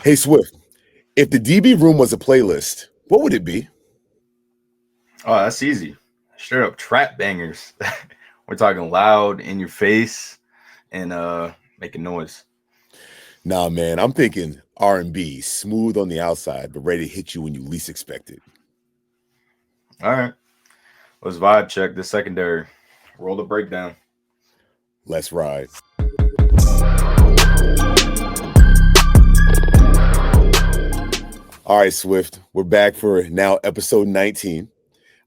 Hey, Swift, if the DB room was a playlist, what would it be? Oh, that's easy. Straight up trap bangers. We're talking loud in your face and making noise. Nah, man, I'm thinking R&B, smooth on the outside, but ready to hit you when you least expect it. All right. Let's vibe check the secondary. Roll the breakdown. Let's ride. All right, Swift, we're back for now episode 19.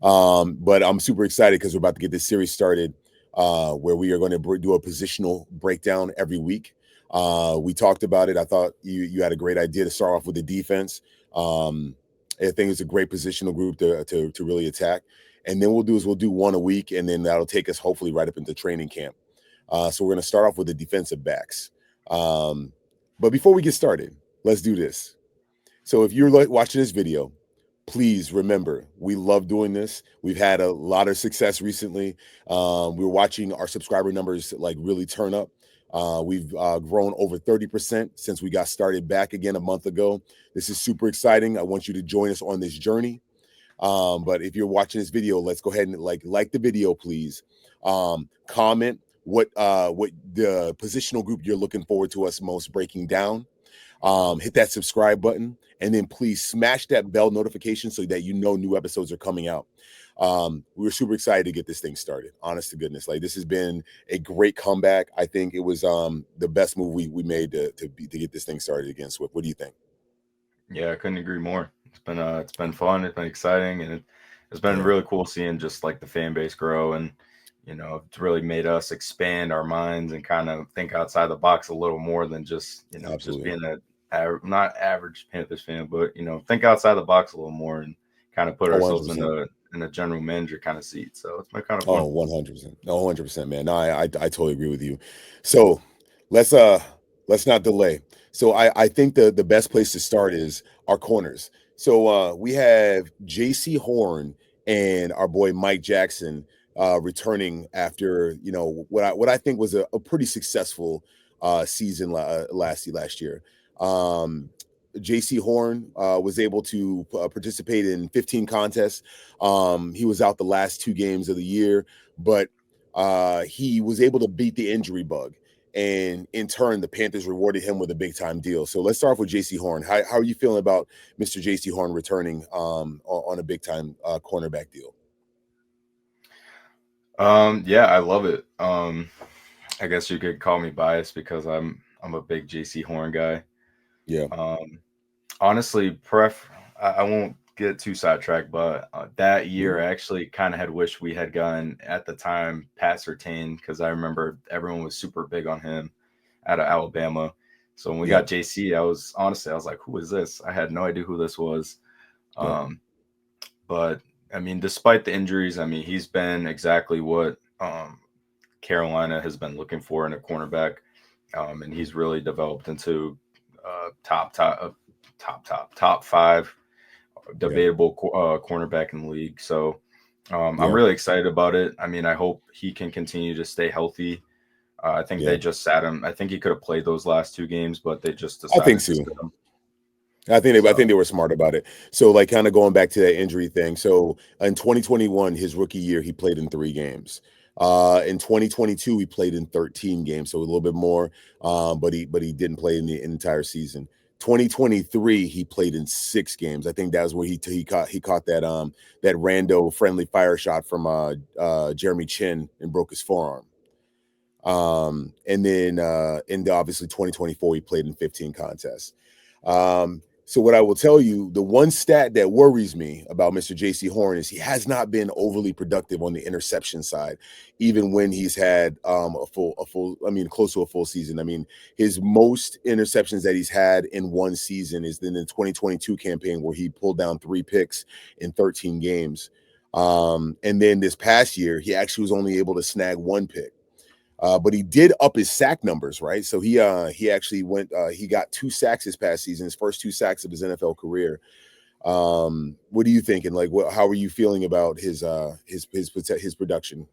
But I'm super excited because we're about to get this series started where we are going to do a positional breakdown every week. We talked about it. I thought you had a great idea to start off with the defense. I think it's a great positional group to really attack. And then we'll do one a week, and then that'll take us hopefully right up into training camp. So we're going to start off with the defensive backs. But before we get started, let's do this. So if you're watching this video, please remember, we love doing this. We've had a lot of success recently. We're watching our subscriber numbers like really turn up. We've grown over 30% since we got started back again a month ago. This is super exciting. I want you to join us on this journey. But if you're watching this video, let's go ahead and like the video, please. Comment what the positional group you're looking forward to us most breaking down. Hit that subscribe button, and then please smash that bell notification so that you know new episodes are coming out. We're super excited to get this thing started. Honest to goodness, like this has been a great comeback. I think it was the best move we made to get this thing started again. Swift, what do you think? Yeah, I couldn't agree more. It's been fun. It's been exciting, and it's been really cool seeing just like the fan base grow, and it's really made us expand our minds and kind of think outside the box a little more than just just being not average Panthers fan, but think outside the box a little more and kind of put ourselves 100%. in a general manager kind of seat. So it's been kind of Oh, fun. 100%. No, 100%, man. No, I totally agree with you. So let's not delay. So I think the best place to start is our corners. So we have Jaycee Horn and our boy Mike Jackson returning after what I think was a pretty successful season last year. Jaycee Horn was able to participate in 15 contests. He was out the last 2 games of the year, but he was able to beat the injury bug. And in turn, the Panthers rewarded him with a big time deal. So let's start off with Jaycee Horn. How are you feeling about Mr. Jaycee Horn returning on a big time cornerback deal? Yeah, I love it. I guess you could call me biased because I'm a big Jaycee Horn guy. Yeah. Honestly, I won't get too sidetracked, but that year I actually kind of had wished we had gotten at the time Pat Surtain, because I remember everyone was super big on him out of Alabama. So when we got JC, I was like, who is this? I had no idea who this was. But I mean, despite the injuries, I mean, he's been exactly what Carolina has been looking for in a cornerback. And he's really developed into top 5 debatable cornerback in the league. So I'm really excited about it. I mean, I hope he can continue to stay healthy. I think they just sat him. I think he could have played those last 2 games, but they just decided I think to so. sit him. I think they were smart about it. So like kind of going back to that injury thing. So in 2021, his rookie year, he played in 3 games. In 2022, he played in 13 games, so a little bit more. But he didn't play in the entire season. 2023, he played in 6 games. I think that was where he caught that that rando friendly fire shot from Jeremy Chin and broke his forearm. And then in obviously 2024, he played in 15 contests. So what I will tell you, the one stat that worries me about Mr. Jaycee Horn is he has not been overly productive on the interception side, even when he's had close to a full season. I mean, his most interceptions that he's had in one season is in the 2022 campaign where he pulled down 3 picks in 13 games. And then this past year, he actually was only able to snag 1 pick. But he did up his sack numbers, right? So he actually he got 2 sacks this past season, his first 2 sacks of his NFL career. What are you thinking? Like, how are you feeling about his production?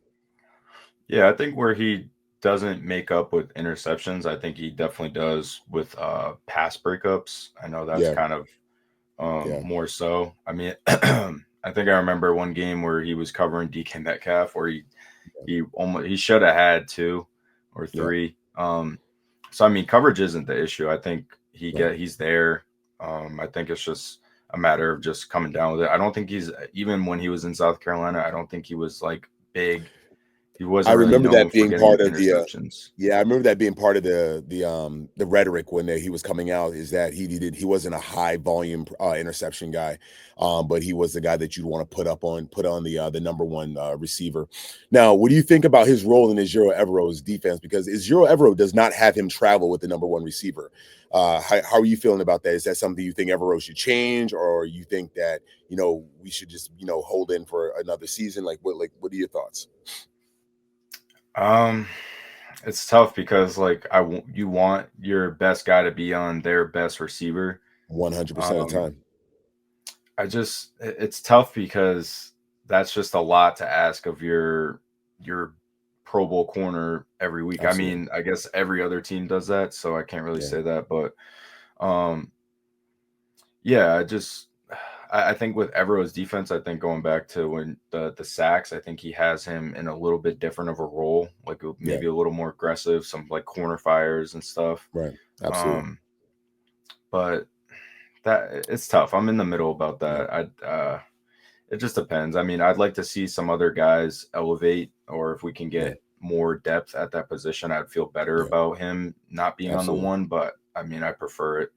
Yeah, I think where he doesn't make up with interceptions. I think he definitely does with pass breakups. I know that's Yeah, kind of yeah, more so. I mean, I think I remember one game where he was covering DK Metcalf, where he should have had two or yeah, three. So I mean, coverage isn't the issue. I think right. he's there. I think it's just a matter of just coming down with it. I don't think he's even when he was in South Carolina. I don't think he was like big. He I wasn't really remember that known for being getting part of the interceptions. yeah, I remember that being part of the rhetoric when he was coming out is that he wasn't a high volume interception guy, but he was the guy that you'd want to put on the number one receiver. Now, what do you think about his role in Ejiro Evero's defense? Because Ejiro Evero does not have him travel with the number one receiver. How are you feeling about that? Is that something you think Evero should change, or you think that we should just hold in for another season? What are your thoughts? Um, it's tough because you want your best guy to be on their best receiver. 100% of the Um, time. it's tough because that's just a lot to ask of your Pro Bowl corner every week. I Absolutely. mean, I guess every other team does that, so I can't really Yeah. say that, but um, yeah, I think with Evero's defense, I think going back to when the sacks, I think he has him in a little bit different of a role, like Yeah. maybe a little more aggressive, some like corner fires and stuff. Right. Absolutely. Um, but that it's tough. I'm in the middle about Yeah. that. It just depends. I mean, I'd like to see some other guys elevate, or if we can Yeah. get more depth at that position, I'd feel better Yeah. about him not being on the Absolutely. one. But I mean, I prefer it.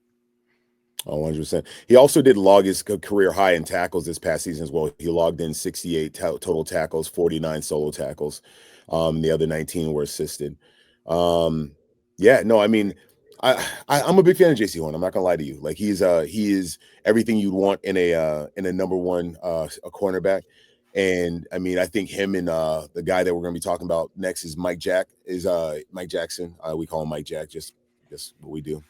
Oh, 100%. He also did log his career high in tackles this past season as well. He logged in 68 total tackles, 49 solo tackles. The other 19 were assisted. Um, yeah, no, I mean, I'm a big fan of Jaycee Horn. I'm not gonna lie to you. Like he is everything you'd want in a number one a cornerback. And I mean, I think him and the guy that we're gonna be talking about next is Mike Jackson. We call him Mike Jack, just what we do.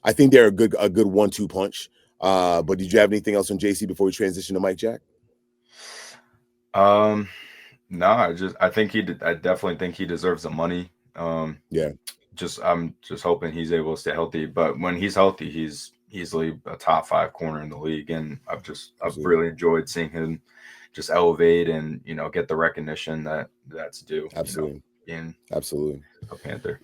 I think they're a good 1-2 punch. But did you have anything else on JC before we transition to Mike Jack? Um, no, I think I definitely think he deserves the money. Yeah, I'm just hoping he's able to stay healthy. But when he's healthy, he's easily a top five corner in the league, and I've absolutely, really enjoyed seeing him just elevate and get the recognition that's due. absolutely, Being absolutely. a Panther.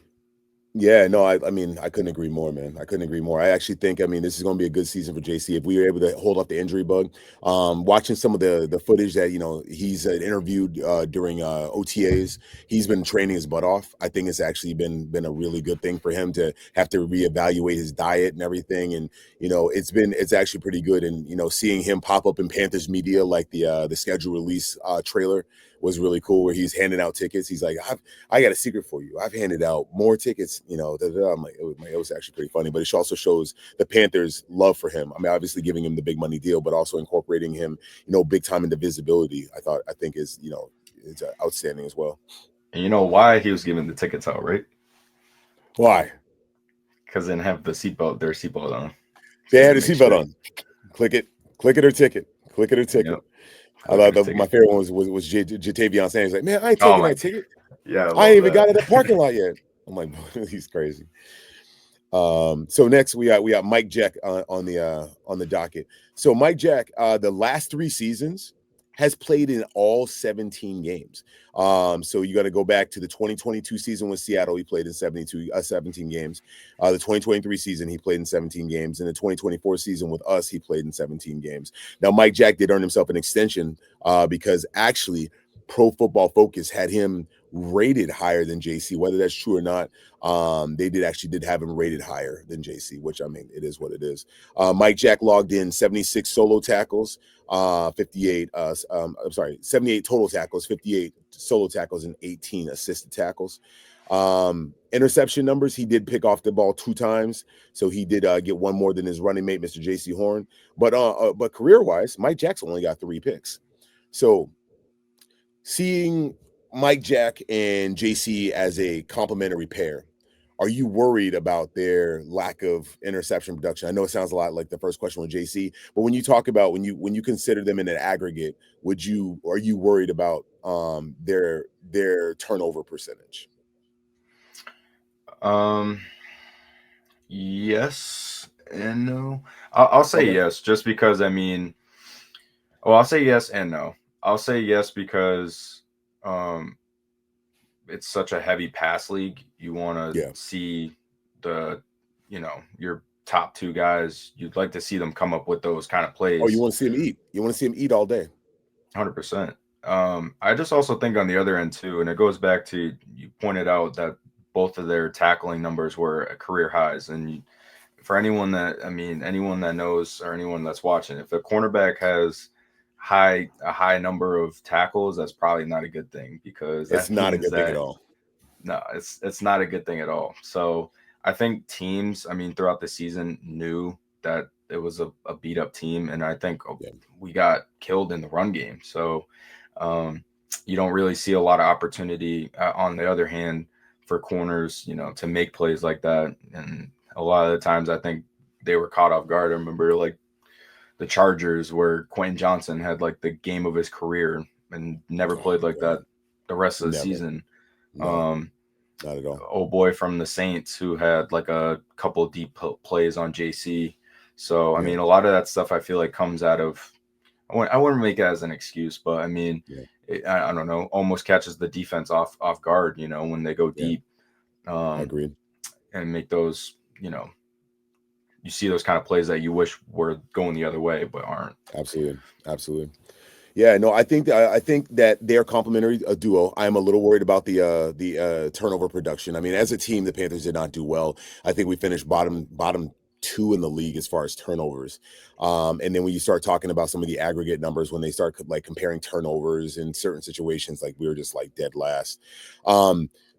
Yeah, no, I mean, I couldn't agree more, man. I couldn't agree more. I actually think, I mean, this is going to be a good season for JC if we were able to hold off the injury bug. Watching some of the footage that he's interviewed during OTAs, he's been training his butt off. I think it's actually been a really good thing for him to have to reevaluate his diet and everything. And it's actually pretty good. And seeing him pop up in Panthers media like the schedule release trailer was really cool, where he's handing out tickets. He's like, I got a secret for you. I've handed out more tickets, I'm like, it was actually pretty funny. But it also shows the Panthers' love for him. I mean, obviously giving him the big money deal, but also incorporating him, big time into visibility. I think is, it's outstanding as well. And you know why he was giving the tickets out, right? Why? Because they didn't have their seatbelt on. He They had had to a make sure. seatbelt on. Click it or ticket. Click it or ticket. Yep. Click it or My ticket. favorite one was Jatavion Sanders. Like, man, I ain't Oh taking my. that ticket. Yeah, I I ain't love even got it that. at the parking lot yet. I'm like, he's crazy. So next we got Mike Jack on the docket. So Mike Jack, the last 3 seasons has played in all 17 games. So you got to go back to the 2022 season with Seattle. He played in 17 games. The 2023 season he played in 17 games. In the 2024 season with us, he played in 17 games. Now Mike Jack did earn himself an extension because actually Pro Football Focus had him rated higher than JC. Whether that's true or not, they did have him rated higher than JC, which I mean, it is what it is. Mike Jack logged in 76 solo tackles, 78 total tackles, 58 solo tackles, and 18 assisted tackles. Interception numbers, he did pick off the ball 2 times, so he did get one more than his running mate, Mr. Jaycee Horn. But career-wise, Mike Jackson only got 3 picks. So seeing Mike Jack and JC as a complementary pair, are you worried about their lack of interception production? I know it sounds a lot like the first question with JC, but when you talk about when you consider them in an aggregate, are you worried about their turnover percentage? Um, yes and no. I'll say Okay. yes, just because I mean, well, I'll say yes and no. I'll say yes because um, it's such a heavy pass league. You want to Yeah. see the, your top two guys. You'd like to see them come up with those kind of Oh, you plays. want to see him eat. You want to see him eat all day. 100%. I just also think on the other end too, and it goes back to you pointed out that both of their tackling numbers were at career highs, and for anyone that anyone that knows or anyone that's watching, if a cornerback has a high number of tackles, that's probably not a good thing because It's that not a means good thing at that all. no, it's not a good thing at all. So I think teams, throughout the season knew that it was a beat up team, and I think Yeah. we got killed in the run game. So um, you don't really see a lot of opportunity. On the other hand, for corners, to make plays like that, and a lot of the times I think they were caught off guard. I remember like the Chargers where Quentin Johnson had like the game of his career and never Oh played like God. that the rest of the Never. season. No, Um, not at all. old boy from the Saints who had like a couple deep plays on Jaycee. So Yeah. a lot of that stuff I feel like comes out of. I wouldn't make it as an excuse, but Yeah. I don't know, almost catches the defense off guard. When they go Yeah. deep, I um, agree. and make those. You see those kind of plays that you wish were going the other way, but aren't. Absolutely. Absolutely. Yeah, no, I think that they're complementary a duo. I'm a little worried about the turnover production. I mean, as a team, the Panthers did not do well. I think we finished bottom two in the league as far as turnovers. And then when you start talking about some of the aggregate numbers, when they start like comparing turnovers in certain situations, like we were just like dead last.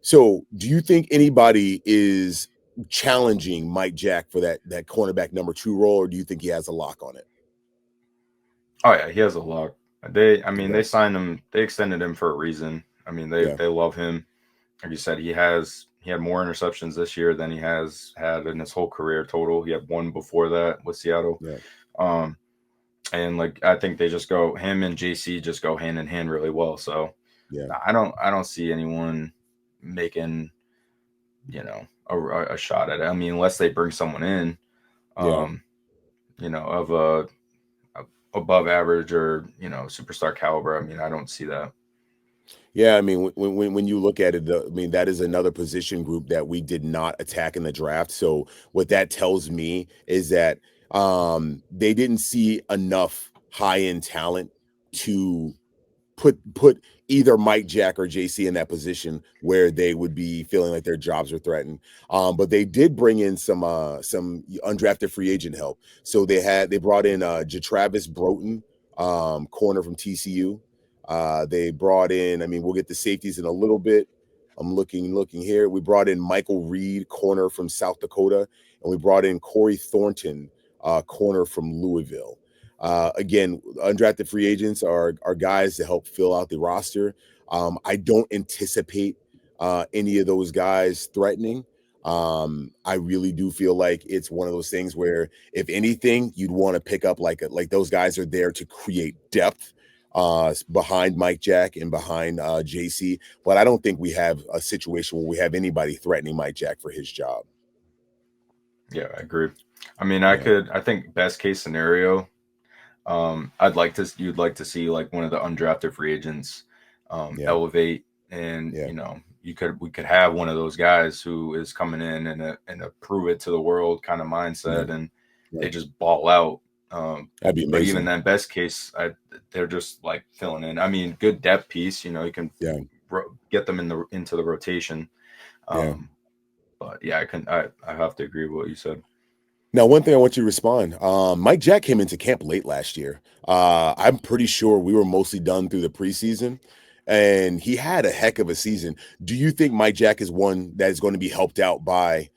So do you think anybody is challenging Mike Jack for that cornerback number 2 role, or do you think he has a lock on it? Oh yeah, he has a lock. They Okay. signed him. They extended him for a reason. Yeah. They love him. Like you said, he had more interceptions this year than he has had in his whole career total. He had one before that with Seattle. Yeah. Um, and like I think they just go him and JC just go hand in hand really well. So Yeah. I don't see anyone making a shot at it. Unless they bring someone in, Yeah. um, of a above average or superstar caliber. I don't see that. Yeah, I mean, when you look at it, I mean, that is another position group that we did not attack in the draft. So what that tells me is that they didn't see enough high end talent to put either Mike Jack or JC in that position where they would be feeling like their jobs are threatened. But they did bring in some undrafted free agent help. So they brought in Travis Broughton, corner from TCU. They brought in, I mean, we'll get the safeties in a little bit. I'm looking here. We brought in Michael Reed, corner from South Dakota, and we brought in Corey Thornton, corner from Louisville. Again, undrafted free agents are guys to help fill out the roster. I don't anticipate any of those guys threatening. I really do feel like it's one of those things where, if anything, you'd want to pick up like those guys are there to create depth behind Mike Jack and behind JC. But I don't think we have a situation where we have anybody threatening Mike Jack for his job. Yeah, I agree. Yeah, I think best case scenario, you'd like to see like one of the undrafted free agents yeah, elevate, and yeah, we could have one of those guys who is coming in and a prove it to the world kind of yeah, mindset, and yeah. they just ball out. That'd be But even amazing. then, best case, they're just like filling in. Good depth piece. You can Yeah, get them into the rotation. yeah. Um, but yeah, I have to agree with what you said. Now, one thing I want you to respond. Mike Jack came into camp late last year. I'm pretty sure we were mostly done through the preseason, and he had a heck of a season. Do you think Mike Jack is one that is going to be helped out by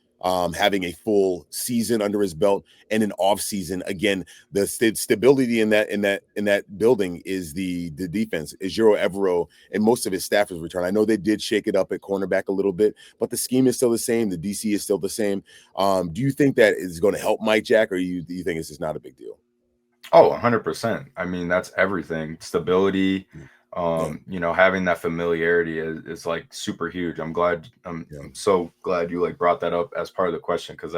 having a full season under his belt and an off season? Again, the stability in that building is the defense. Ejiro Evero and most of his staff has returned. I know they did shake it up at cornerback a little bit, but the scheme is still the same. The DC is still the same. Do you think that is going to help Mike Jack, or do you think it's just not a big deal? Oh, 100%. That's everything. Stability. Yeah. Having that familiarity is like super huge. Yeah. I'm so glad you like brought that up as part of the question, because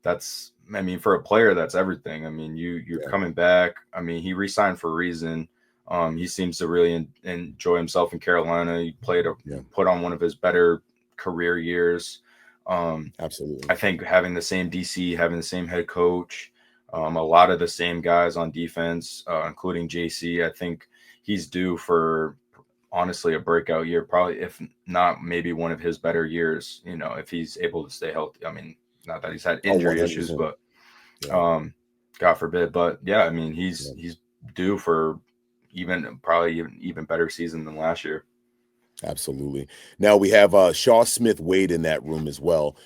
that's I mean, for a player, that's everything. I mean, you're Yeah. coming back. I mean, he re-signed for a reason. He seems to really enjoy himself in Carolina. He Yeah. put on one of his better career years. Um, Absolutely. I think having the same DC, having the same head coach, a lot of the same guys on defense, including JC. I think he's due for honestly a breakout year, probably if not maybe one of his better years. If he's able to stay healthy. I mean, not that he's had Oh, injury issues, 100%. but Yeah. um, God forbid. But yeah, I mean, Yeah. he's due for probably even better season than last year. Absolutely. Now we have Shaw Smith Wade in that room as well.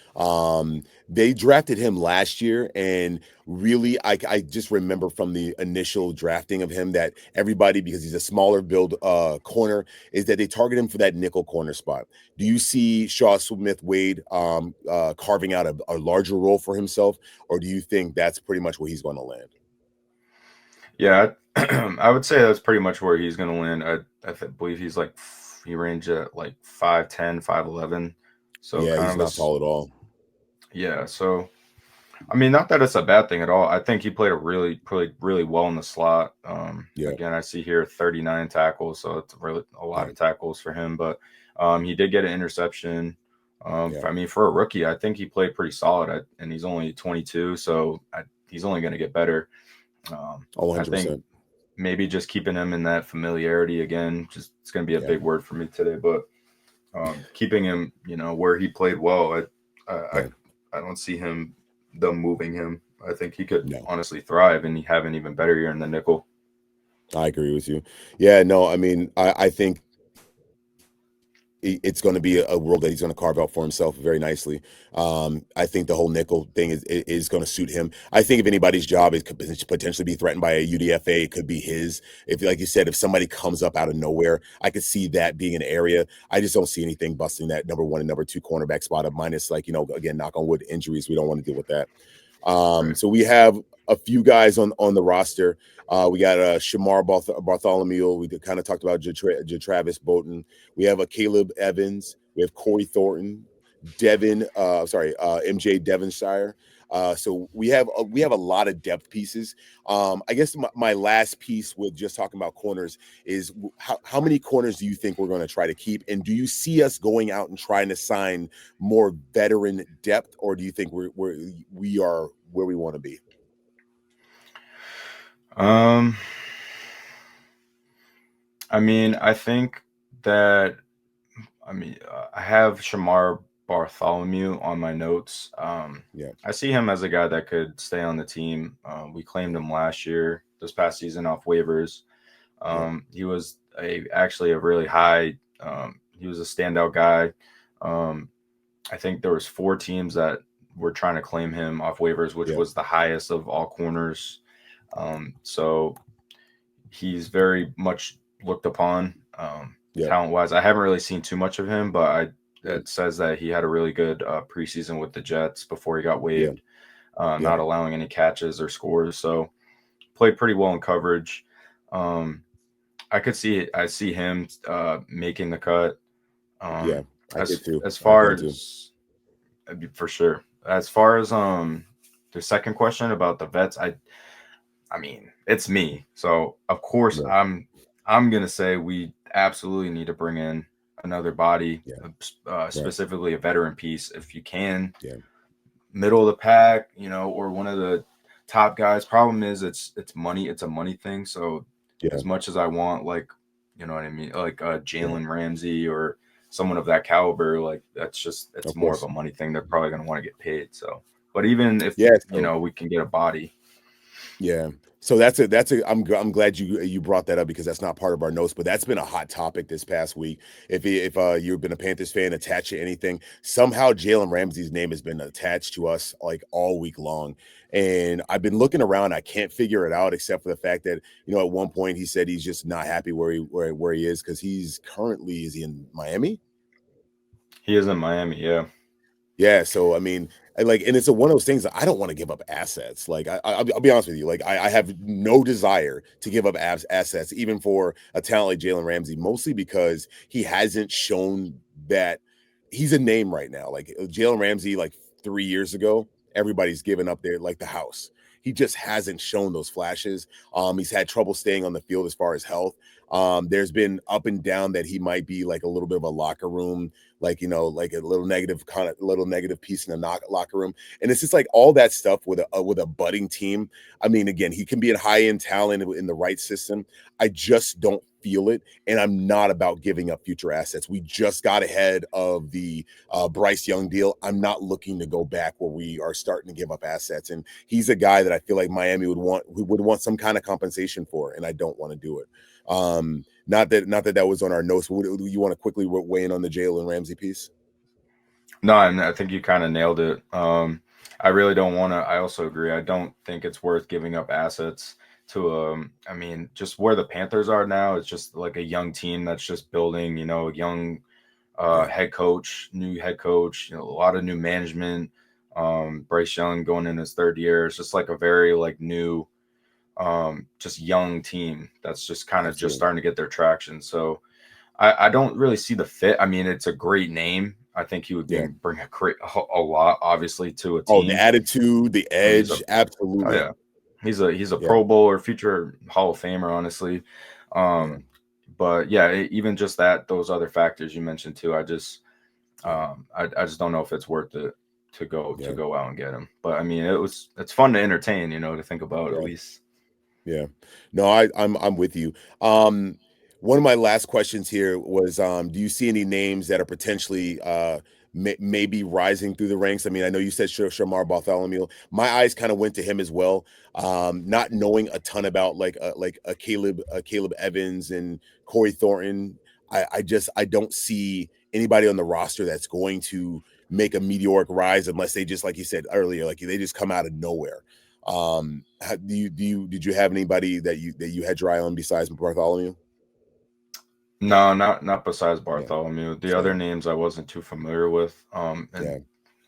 They drafted him last year, and really, I just remember from the initial drafting of him that everybody, because he's a smaller build corner, is that they target him for that nickel corner spot. Do you see Shaw Smith Wade carving out a larger role for himself, or do you think that's pretty much where he's going to land? Yeah, I would say that's pretty much where he's going to land. Believe he's like he ranged at like 5'10", 5'11". So Yeah, kind he's of a not tall at all. yeah. So I mean, not that it's a bad thing at all. I think he played a really well in the slot. Yeah, Again, I see here 39 tackles, so it's really a lot yeah, of tackles for him. But he did get an interception. yeah. I mean, for a rookie, I think he played pretty solid, and he's only 22, so he's only going to get better. Oh, I think 100%. maybe just keeping him in that familiarity again, just it's going to be a Yeah, big word for me today. But keeping him, where he played well, I yeah. I don't see them moving him. I think he could No. honestly thrive and have an even better year in the nickel. I agree with you. Yeah, no, I mean, I think it's going to be a world that he's going to carve out for himself very nicely. I think the whole nickel thing is going to suit him. I think if anybody's job is could potentially be threatened by a UDFA, it could be his. If, like you said, if somebody comes up out of nowhere, I could see that being an area. I just don't see anything busting that number one and number two cornerback spot up. Minus, like, again, knock on wood, injuries. We don't want to deal with that. Right. So we have a few guys on the roster. We got Shamar Bartholomew. We kind of talked about Travis Bolton. We have a Caleb Evans. We have Corey Thornton, MJ Devonshire. So we have a lot of depth pieces. I guess my last piece with just talking about corners is how many corners do you think we're going to try to keep, and do you see us going out and trying to sign more veteran depth, or do you think we are where we want to be? Um, I mean, I think that I have Shamar Bartholomew on my notes. Yeah, I see him as a guy that could stay on the team. We claimed him last year, this past season off waivers. yeah, He was actually a really high. He was a standout guy. Um, I think there was 4 teams that were trying to claim him off waivers, which yeah, was the highest of all corners. So he's very much looked upon yeah, talent wise. I haven't really seen too much of him, but yeah, it says that he had a really good preseason with the Jets before he got yeah, waived, yeah, not allowing any catches or scores. So played pretty well in coverage. Um, I see him making the cut. yeah. Um, I did too. as I have far him too. as for sure. As far as the second question about the vets, I mean, it's me. So of course Yeah, I'm gonna say we absolutely need to bring in another body, yeah, right, specifically a veteran piece if you can. yeah, Middle of the pack, or one of the top guys. Problem is it's money. It's a money thing. So yeah, as much as I want, like, you know what I mean, like yeah. Jalen Ramsey or someone of that caliber, like it's Of more of course. a money thing. They're probably gonna want to get paid. So, but even if Yeah. So we can get a body. yeah. So I'm glad you brought that up because that's not part of our notes, but that's been a hot topic this past week. If you've been a Panthers fan attached to anything, somehow Jalen Ramsey's name has been attached to us like all week long. And I've been looking around, I can't figure it out except for the fact that, at one point he said he's just not happy where he is because is he in Miami? He is in Miami, yeah. Yeah, so I mean, and it's one of those things that I don't want to give up assets. Like I'll be honest with you, like I have no desire to give up assets, even for a talent like Jalen Ramsey, mostly because he hasn't shown that he's a name right now. Like Jalen Ramsey, like 3 years ago, everybody's given up there like the house. He just hasn't shown those flashes. He's had trouble staying on the field as far as health. There's been up and down that he might be like a little bit of a locker room, like like a little negative piece in the locker room, and it's just like all that stuff with a budding team. I mean, again, he can be a high end talent in the right system. I just don't feel it, and I'm not about giving up future assets. We just got ahead of the Bryce Young deal. I'm not looking to go back where we are starting to give up assets, and he's a guy that I feel like Miami would want some kind of compensation for, and I don't want to do it. Not that was on our notes. But you want to quickly weigh in on the Jalen Ramsey piece? No, and I think you kind of nailed it. I really don't want to. I also agree. I don't think it's worth giving up assets to. I mean, just where the Panthers are now, it's just like a young team that's just building. Young Yeah, new head coach. A lot of new management. Bryce Young going in his third year. It's just like a very like new, just young team that's just kind of just absolutely. starting to get their traction. So I don't really see the fit. I mean, it's a great name. I think he would Yeah. bring a lot, obviously, to a Oh, the team. attitude, the I mean, he's a edge, oh absolutely. yeah, he's a Yeah, Pro Bowler, future Hall of Famer, honestly. yeah, Um, but yeah, even just those other factors you mentioned too. yeah, I just don't know if it's worth it to yeah, go out and get him. But I mean, it's fun to entertain, to think about at yeah. least. Yeah. No, I'm with you. One of my last questions here was, do you see any names that are potentially maybe rising through the ranks? I mean, I know you said Shamar Bartholomew. My eyes kind of went to him as well. Not knowing a ton about like a Caleb Evans and Corey Thornton. I don't see anybody on the roster that's going to make a meteoric rise unless they just, like you said earlier, like they just come out of nowhere. Did you have anybody that you had your eye on besides Bartholomew? No, not besides Yeah, Bartholomew. The other same. names I wasn't too familiar with. And Yeah,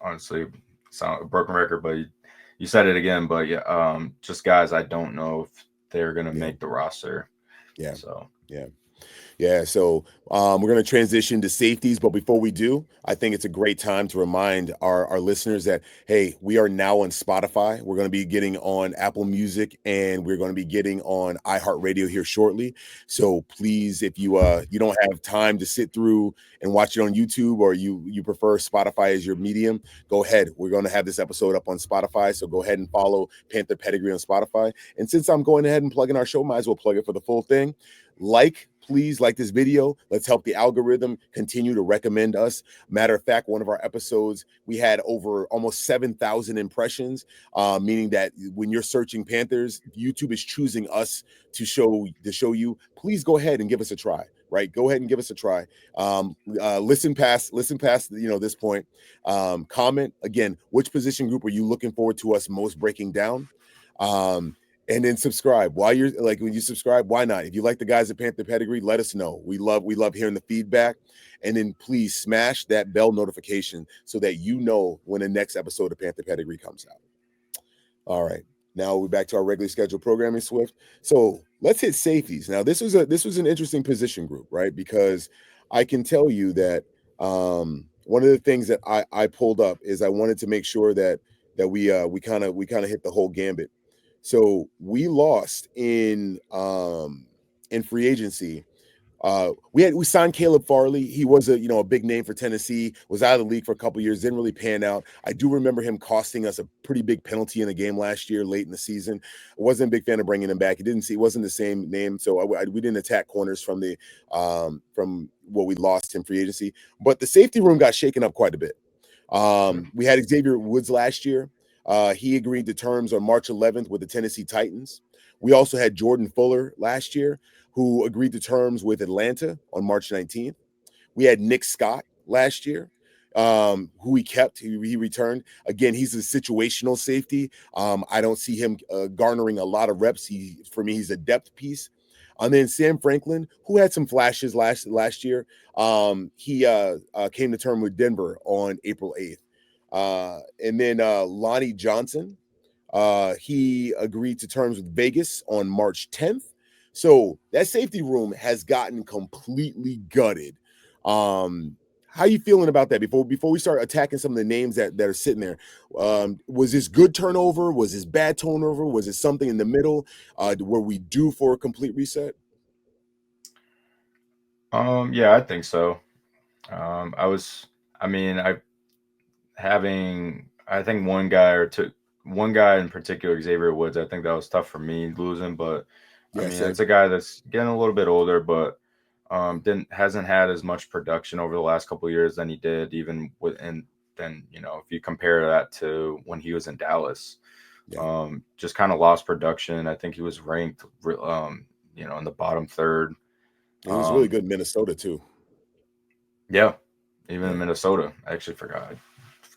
honestly, sound a broken record, but you said it again. But yeah, just guys I don't know if they're gonna yeah, make the roster. yeah, So yeah. Yeah, so we're going to transition to safeties, but before we do, I think it's a great time to remind our listeners that hey, we are now on Spotify. We're going to be getting on Apple Music, and we're going to be getting on iHeartRadio here shortly. So please, if you don't have time to sit through and watch it on YouTube, or you prefer Spotify as your medium, go ahead. We're going to have this episode up on Spotify, so go ahead and follow Panther Pedigree on Spotify. And since I'm going ahead and plugging our show, might as well plug it for the full thing. Please like this video. Let's help the algorithm continue to recommend us. Matter of fact, one of our episodes, we had over almost 7,000 impressions, meaning that when you're searching Panthers, YouTube is choosing us to show you. Please go ahead and give us a try. Right, go ahead and give us a try. Listen past this point. Comment again. Which position group are you looking forward to us most breaking down? Um, and then subscribe. While you're like, when you subscribe, why not? If you like the guys at Panther Pedigree, let us know. We love hearing the feedback. And then please smash that bell notification so that you know when the next episode of Panther Pedigree comes out. All right. Now we're back to our regularly scheduled programming, Swift. So let's hit safeties. Now this was an interesting position group, right? Because I can tell you that one of the things that I pulled up is I wanted to make sure that we kind of hit the whole gambit. So we lost in free agency. We signed Caleb Farley. He was a big name for Tennessee. Was out of the league for a couple years. Didn't really pan out. I do remember him costing us a pretty big penalty in a game last year, late in the season. I wasn't a big fan of bringing him back. He wasn't the same name, so we didn't attack corners from what we lost in free agency. But the safety room got shaken up quite a bit. We had Xavier Woods last year. He agreed to terms on March 11th with the Tennessee Titans. We also had Jordan Fuller last year, who agreed to terms with Atlanta on March 19th. We had Nick Scott last year, who he kept. He returned. Again, he's a situational safety. I don't see him garnering a lot of reps. For me, he's a depth piece. And then Sam Franklin, who had some flashes last year, he came to term with Denver on April 8th. And then Lonnie Johnson, he agreed to terms with Vegas on March 10th. So that safety room has gotten completely gutted. How you feeling about that? Before we start attacking some of the names that are sitting there, was this good turnover? Was this bad turnover? Was it something in the middle? Were we due for a complete reset? Yeah, I think so. I was, I mean, I think one guy in particular, Xavier Woods, I think that was tough for me losing, but I Yeah, mean, it's same. a guy that's getting a little bit older, but didn't hasn't had as much production over the last couple of years than he did even with and then, if you compare that to when he was in Dallas, Yeah, just kind of lost production. I think he was ranked in the bottom third. he was really Um, good in Minnesota too. yeah, even in Yeah, Minnesota. I actually forgot. I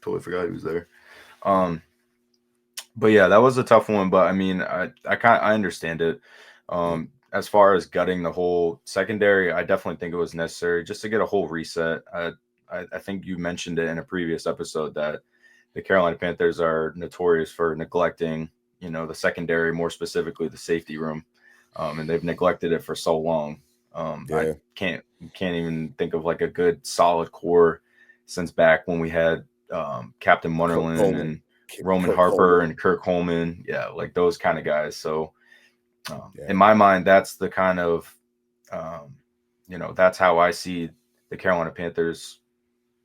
totally forgot he was there. Um, but yeah, that was a tough one. But I mean, I understand it. yeah, As far as gutting the whole secondary, I definitely think it was necessary just to get a whole reset. I think you mentioned it in a previous episode that the Carolina Panthers are notorious for neglecting, the secondary, more specifically the safety room, and they've neglected it for so long. I yeah. can't even think of like a good solid core since back when we had Captain Kurt Munnerlin Coleman, and Roman Kurt Harper Coleman. and Kirk Holman. Yeah, like those kind of guys. So in Yeah, my mind, that's the kind of, um, that's how I see the Carolina Panthers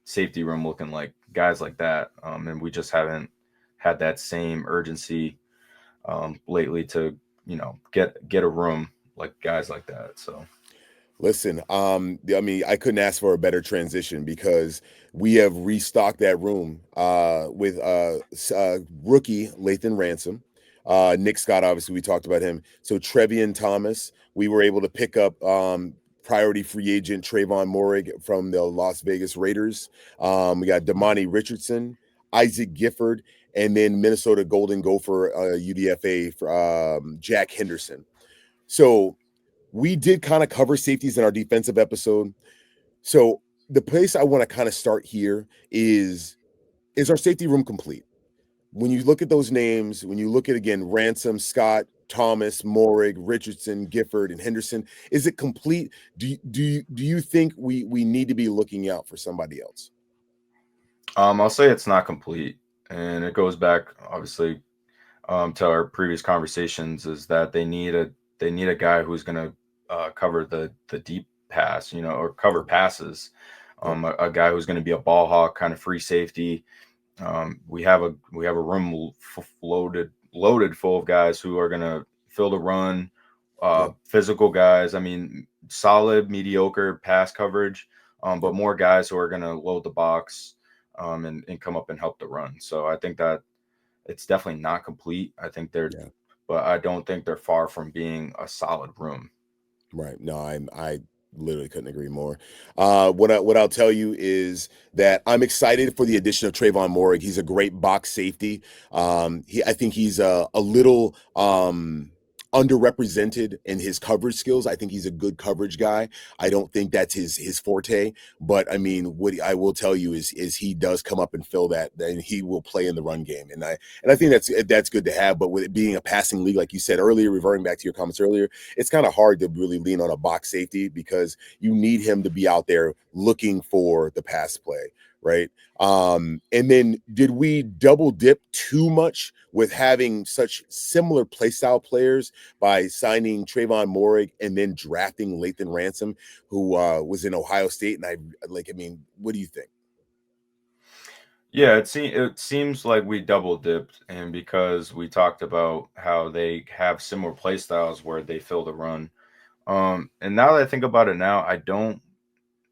safety room looking like guys like that. And we just haven't had that same urgency lately to, get a room like guys like that. So, listen, I mean, I couldn't ask for a better transition because we have restocked that room with rookie Lathan Ransom. Nick Scott, obviously, we talked about him. So Trevian Thomas, we were able to pick up priority free agent Tre'von Moehrig from the Las Vegas Raiders. We got Damani Richardson, Isaac Gifford, and then Minnesota Golden Gopher UDFA for Jack Henderson. So we did kind of cover safeties in our defensive episode. So the place I want to kind of start here is our safety room complete? When you look at those names, when you look at again Ransom, Scott, Thomas, Moehrig, Richardson, Gifford, and Henderson, is it complete? Do you think we need to be looking out for somebody else? I'll say it's not complete, and it goes back obviously to our previous conversations. Is that they need a guy who's going to cover the deep pass, or cover Yep. passes. Yep. A guy who's going to be a ball hawk, kind of free safety. We have a room loaded full of guys who are going to fill the run, Yep. physical guys. I mean, solid, mediocre pass coverage, but Yep. more guys who are going to load the box, and come up and help the run. So I think that it's definitely not complete. Yeah. But I don't think they're far from being a solid room. Right. No, I literally couldn't agree more. What I'll tell you is that I'm excited for the addition of Tre'von Moehrig. He's a great box safety. I think he's a little underrepresented in his coverage skills. I think he's a good coverage guy. I don't think that's his forte, but I mean, what I will tell you is he does come up and fill that, and he will play in the run game. And I think that's good to have. But with it being a passing league, like you said earlier, reverting back to your comments earlier, it's kind of hard to really lean on a box safety because you need him to be out there looking for the pass play, right? And then did we double dip too much with having such similar playstyle players by signing Tre'von Moehrig and then drafting Lathan Ransom, who was in Ohio State? And I mean, what do you think? Yeah, it seems like we double dipped, and because we talked about how they have similar play styles where they fill the run. And now that I think about it now, I don't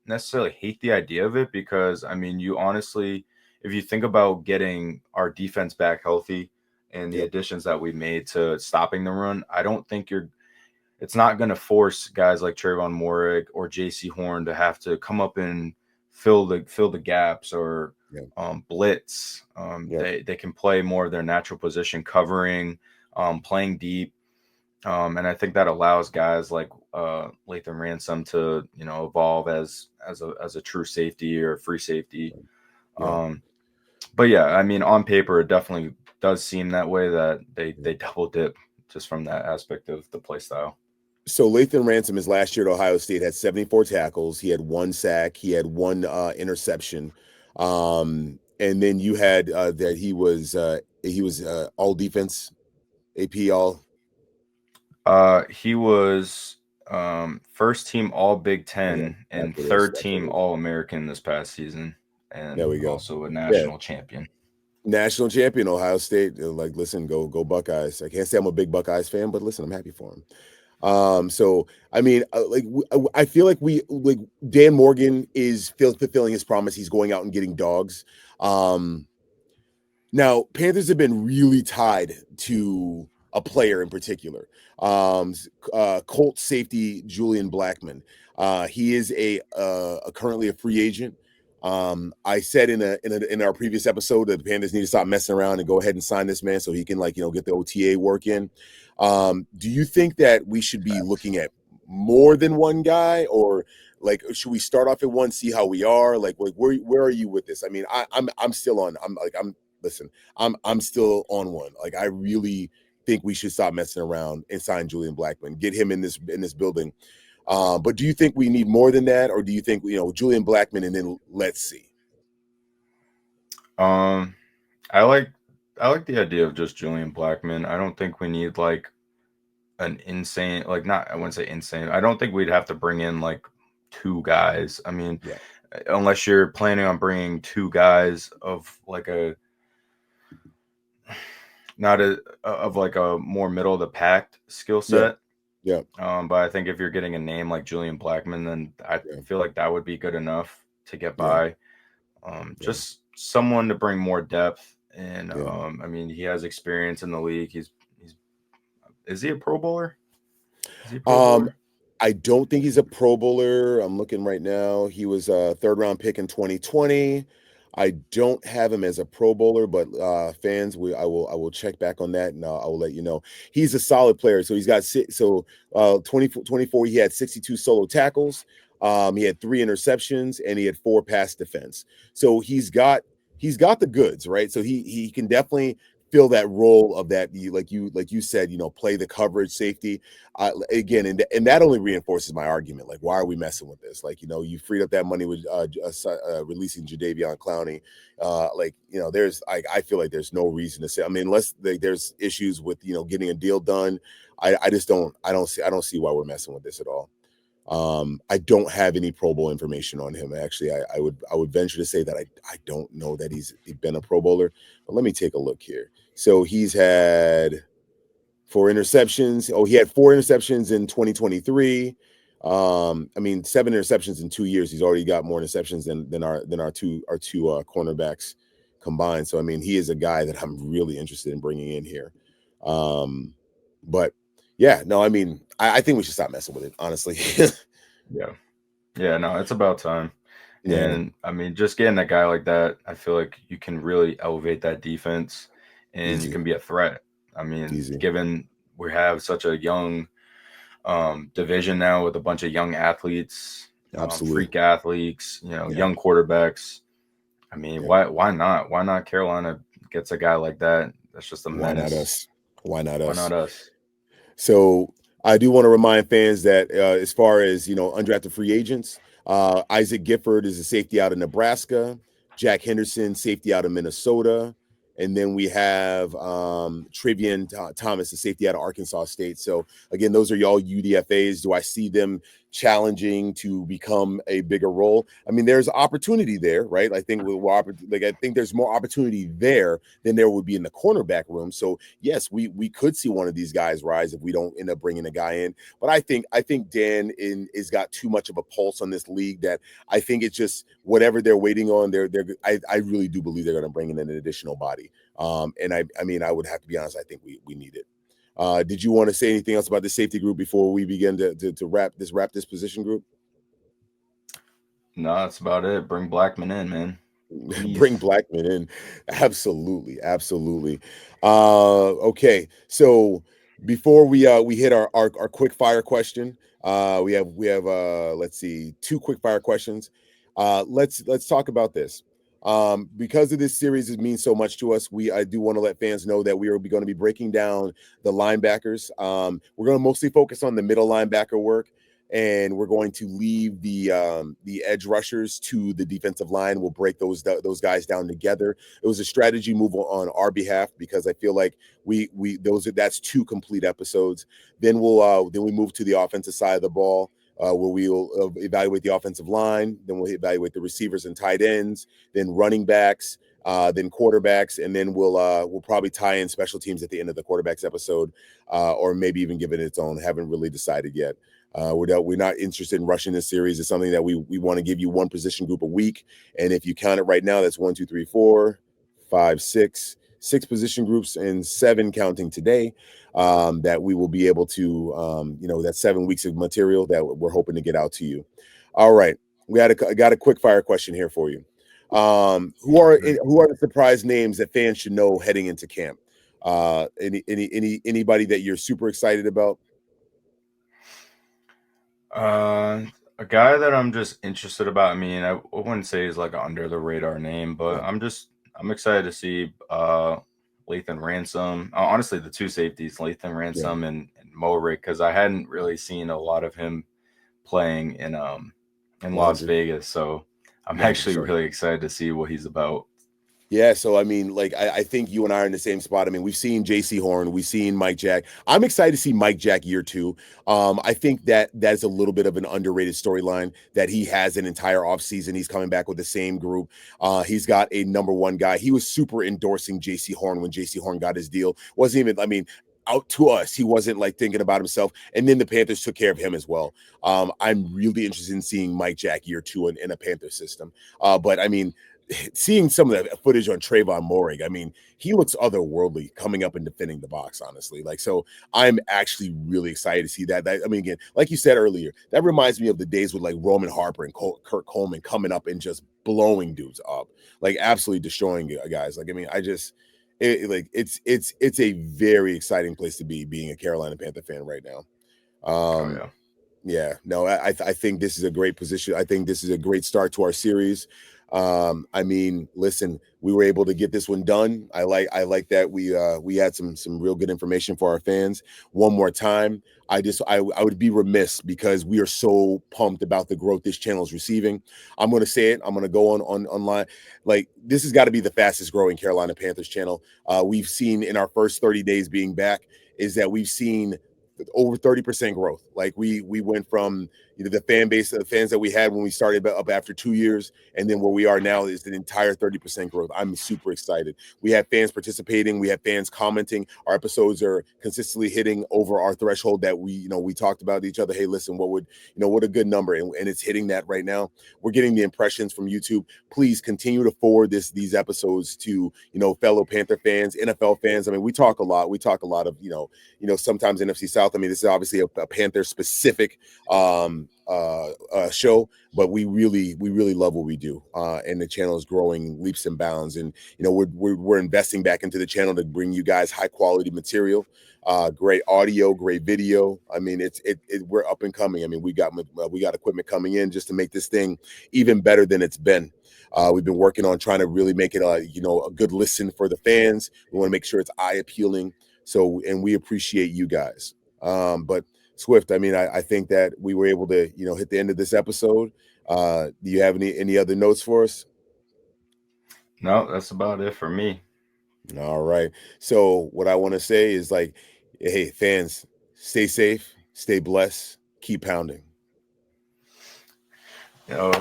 necessarily hate the idea of it because I mean, you honestly, if you think about getting our defense back healthy and the Yep. additions that we made to stopping the run, I don't think it's not going to force guys like Trayvon Moehrig or Jaycee Horn to have to come up and fill the gaps or Yep. blitz. Yep. They can play more of their natural position, covering, playing deep, and I think that allows guys like Lathan Ransom to evolve as a true safety or free safety. Yeah. Um, But yeah, I mean, on paper, it definitely does seem that way, that they double dip just from that aspect of the play style. So Lathan Ransom, his last year at Ohio State, had 74 tackles. He had one sack. He had one interception. And then you had that he was all defense, AP all. He was first team All Big Yeah, Ten that's and what it is. third That's what team it is. All American this past season, There and we go. also a Yeah, national champion. national champion Ohio State. Like, listen, go Buckeyes. I can't say I'm a big Buckeyes fan, but listen, I'm happy for him. So I mean, I feel like Dan Morgan is fulfilling his promise. He's going out and getting dogs. Um, Now, Panthers have been really tied to a player in particular. Colt safety Julian Blackmon. He is currently a free agent. I said in our previous episode that the Panthers need to stop messing around and go ahead and sign this man so he can get the OTA work in. Do you think that we should be Facts. looking at more than one guy, or like should we start off at one, see how we are? Like where are you with this? I mean, I'm still on. I'm listen, I'm still on one. Like, I really think we should stop messing around and sign Julian Blackmon, get him in this building. But do you think we need more than that, or do you think Julian Blackmon and then let's see? Um, I like I like the idea of just Julian Blackmon. I don't think we need like an insane, like, not, I wouldn't say insane. I don't think we'd have to bring in like two guys. I mean, Yeah, unless you're planning on bringing two guys of like a not a of like a more middle of the pack skill yeah, set. yeah, But I think if you're getting a name like Julian Blackmon, then I yeah, feel like that would be good enough to get yeah, by. yeah, Just someone to bring more depth, and yeah. I mean, he has experience in the league. He's is he a Pro Bowler? Is he a Pro Um, Bowler? I don't think he's a Pro Bowler. I'm looking right now. He was a third round pick in 2020. I don't have him as a Pro Bowler, but fans, I will check back on that, and I will let you know. He's a solid player. So he's got 24 he had 62 solo tackles. He had 3 interceptions and he had 4 pass defense. So he's got the goods, right? So he can definitely fill that role of that, like you said, play the coverage safety. Again, and that only reinforces my argument. Like, why are we messing with this? Like, you freed up that money with releasing Jadeveon Clowney. There's I feel like there's no reason to say. I mean, unless there's issues with getting a deal done. I just don't see why we're messing with this at all. I don't have any Pro Bowl information on him. Actually, I would venture to say that I don't know that he's been a Pro Bowler. But let me take a look here. So he's had 4 interceptions. Oh, he had 4 interceptions in 2023. I mean, 7 interceptions in 2 years. He's already got more interceptions than our two cornerbacks combined. So I mean, he is a guy that I'm really interested in bringing in here. But yeah, no, I mean, I think we should stop messing with it, honestly. Yeah, yeah. No, it's about time. Yeah, And I mean, just getting a guy like that, I feel like you can really elevate that defense, and you easy, can be a threat. I mean, easy. given we have such a young division now with a bunch of young athletes, Absolutely. freak athletes, Yeah. young quarterbacks. I mean, Yeah. why not? Why not Carolina gets a guy like that? That's just a Why not menace. us? Why not Why us? not us? So I do want to remind fans that as far as undrafted free agents, Isaac Gifford is a safety out of Nebraska, Jack Henderson, safety out of Minnesota, and then we have Tre'von Thomas, a safety out of Arkansas State. So again, those are y'all UDFAs. Do I see them challenging to become a bigger role? I mean, there's opportunity there, right? I think I think there's more opportunity there than there would be in the cornerback room. So yes, we could see one of these guys rise if we don't end up bringing a guy in. But I think Dan is got too much of a pulse on this league that I think it's just whatever they're waiting on. I really do believe they're going to bring in an additional body. And I mean, I would have to be honest. I think we need it. Did you want to say anything else about the safety group before we begin to wrap this position group? No, that's about it. Bring Blackman in, man. Bring Please. Blackman in. Absolutely, absolutely. Okay, so before we hit our quick fire question, we have let's see, 2 quick fire questions. Let's talk about this. Because of this series, it means so much to us. I do want to let fans know that we are going to be breaking down the linebackers. We're going to mostly focus on the middle linebacker work, and we're going to leave the edge rushers to the defensive line. We'll break those guys down together. It was a strategy move on our behalf because I feel like that's 2 complete episodes. Then we move to the offensive side of the ball. Where we'll evaluate the offensive line, then we'll evaluate the receivers and tight ends, then running backs, then quarterbacks, and then we'll probably tie in special teams at the end of the quarterbacks episode, or maybe even give it its own. Haven't really decided yet. We're not interested in rushing this series. It's something that we want to give you 1 position group a week, and if you count it right now, that's 1, 2, 3, 4, 5, 6 position groups and 7 counting today. That we will be able to, that's 7 weeks of material that we're hoping to get out to you. All right, I got a quick fire question here for you. Who are the surprise names that fans should know heading into camp? Anybody that you're super excited about? A guy that I'm just interested about. I mean, I wouldn't say he's like an under the radar name, but I'm excited to see Lathan Ransom. Honestly, the 2 safeties, Lathan Ransom and Moehrig, because I hadn't really seen a lot of him playing in Las Vegas. So I'm actually really excited to see what he's about. Yeah, so I mean, like I think you and I are in the same spot. I mean, we've seen Jaycee Horn, we've seen Mike Jack. I'm excited to see Mike Jack year 2. I think that's a little bit of an underrated storyline that he has an entire offseason. He's coming back with the same group. He's got a number 1 guy. He was super endorsing Jaycee Horn when Jaycee Horn got his deal. Wasn't even, I mean, out to us, he wasn't like thinking about himself. And then the Panthers took care of him as well. I'm really interested in seeing Mike Jack year 2 in a Panther system. But I mean, seeing some of the footage on Tre'von Moehrig, I mean, he looks otherworldly coming up and defending the box, honestly. Like, so I'm actually really excited to see that. I mean, again, like you said earlier, that reminds me of the days with like Roman Harper and Kurt Coleman coming up and just blowing dudes up, like absolutely destroying guys. Like, I mean, it's a very exciting place to be being a Carolina Panther fan right now. Yeah, no, I think this is a great position. I think this is a great start to our series. I mean, listen, we were able to get this one done. I like that we had some real good information for our fans. One more time, I would be remiss because we are so pumped about the growth this channel is receiving. I'm going to say it. I'm going to go online. Like, this has got to be the fastest growing Carolina Panthers channel. We've seen in our first 30 days being back is that we've seen over 30% growth. Like we went from the fan base, the fans that we had when we started up after 2 years, and then where we are now is an entire 30% growth. I'm super excited. We have fans participating. We have fans commenting. Our episodes are consistently hitting over our threshold that we talked about each other. Hey, listen, what a good number, and it's hitting that right now. We're getting the impressions from YouTube. Please continue to forward these episodes to fellow Panther fans, NFL fans. I mean, we talk a lot. We talk a lot of sometimes NFC South. I mean, this is obviously a Panther specific show, but we really love what we do, and the channel is growing leaps and bounds, and we're investing back into the channel to bring you guys high quality material, great audio, great video. I mean, we're up and coming. I mean, we got equipment coming in just to make this thing even better than it's been. We've been working on trying to really make it a good listen for the fans. We want to make sure it's eye appealing, and we appreciate you guys. But Swift, I mean, I think that we were able to, hit the end of this episode. Do you have any other notes for us? No, that's about it for me. All right. So what I want to say is like, hey, fans, stay safe, stay blessed, keep pounding.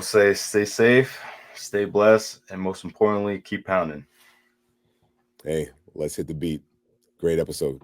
Stay safe, stay blessed, and most importantly, keep pounding. Hey, let's hit the beat. Great episode.